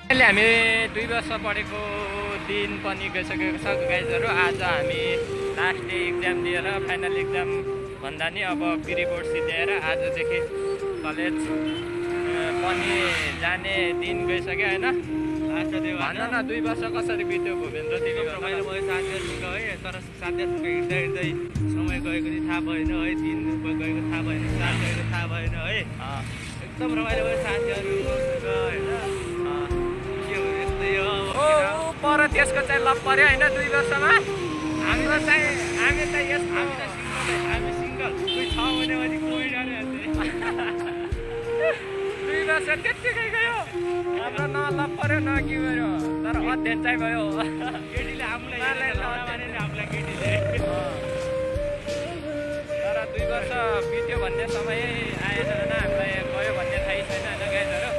अहिले हामी 2 वर्ष पढेको दिन पनि गइसकेको छ गाइजहरु। आज हामी लास्ट डे एक्जाम दिएर फाइनल एक्जाम भन्दा नि अब प्री रिपोर्ट सिद्ध्याएर आजदेखि कलेज पनि जाने दिन गइसक्यो हैन। भन न 2 वर्ष कसरी बित्यो भूपेन्द्र तिमी? रमाइलो भयो साथीहरुसँग है, तर साथीहरुसँग हिँड्दै हिँड्दै समय गएको नि थाहा भएन है, दिन गएको थाहा भएन, साल गएको थाहा भएन है। एकदम रमाइलो भयो साथीहरुसँग हैन। के हो यस्तै हो। पर त्यसको चाहिँ लप पर्यो हैन 2 वर्षमा। हाम्रो चाहिँ हामी सिंगल कोही छ भने अनि कोही जाने 2 वर्ष त्यतिकै गयो। हाम्रो न लप पर्यो न के गर्यो, तर अध्ययन चाहिँ भयो। केटीले हामीलाई हामीलाई केटीले तर 2 वर्ष बित्यो भन्ने समय आएन हैन, हामीलाई गयो भन्ने थाहै छैन हैन गाइजहरु।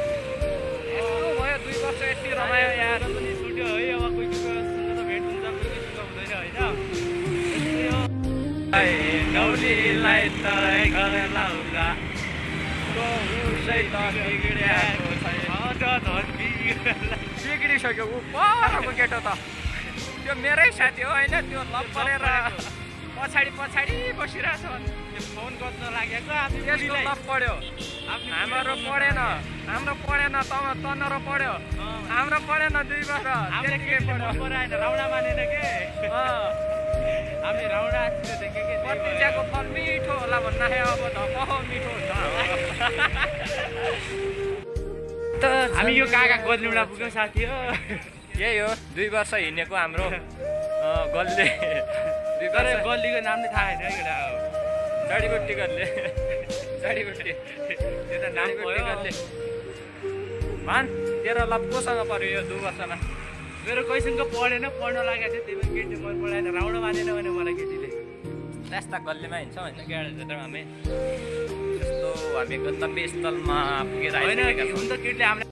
यस्तो भयो 2 वर्ष यति रमायो यार पनि छुट्यो है। अब कोही कोहीसँग त भेट हुन्छ, कोही कोहीसँग हुँदैन हैन। नौलीलाई तराई गरेर लाउला तो उसै त बिग्रिएको छैन। बिग्रिसक्यो ऊ परको केटो त। त्यो मेरै साथी हो हैन, त्यो लप परेर पछाडि बसिरहेछ। फोन गर्न लागेको त्यसको लप पर्यो। हाम्रो पढेन तनरो पढ्यो। हाम्रो पढेन 2 वर्ष त्यतिकै पढ्यो। राउडा मानेन के हामी राउडा देखेको पत्रिकाको फल मिठो होला भन्दा अब धक्क मिठो हुन्छ। हामी यो काका गल्लीबाट पुग्यौँ साथी हो। यही हो 2 वर्ष हिँडेको हाम्रो गल्ली। तर गल्लीको नाम नै थाहा छैन है। जडीबुट्टी गल्ली। जडीबुट्टी त्यो त नाम भयो। मान तेरो लप कोसँग पर्यो यो 2 वर्षमा? मेरो कोहीसँग पढेन, पढ्न लागेको थियो, त्यही पनि केटी मन पढाएन, राउडा मानेन भने मलाई केटीले। त्यस्ता गल्लीमा हिँड्छौँ होइन गाडीहरू हामी। त्यस्तो हामी गन्तव्य स्थलमा पुगेर होइन, हुन त केटीले हामीलाई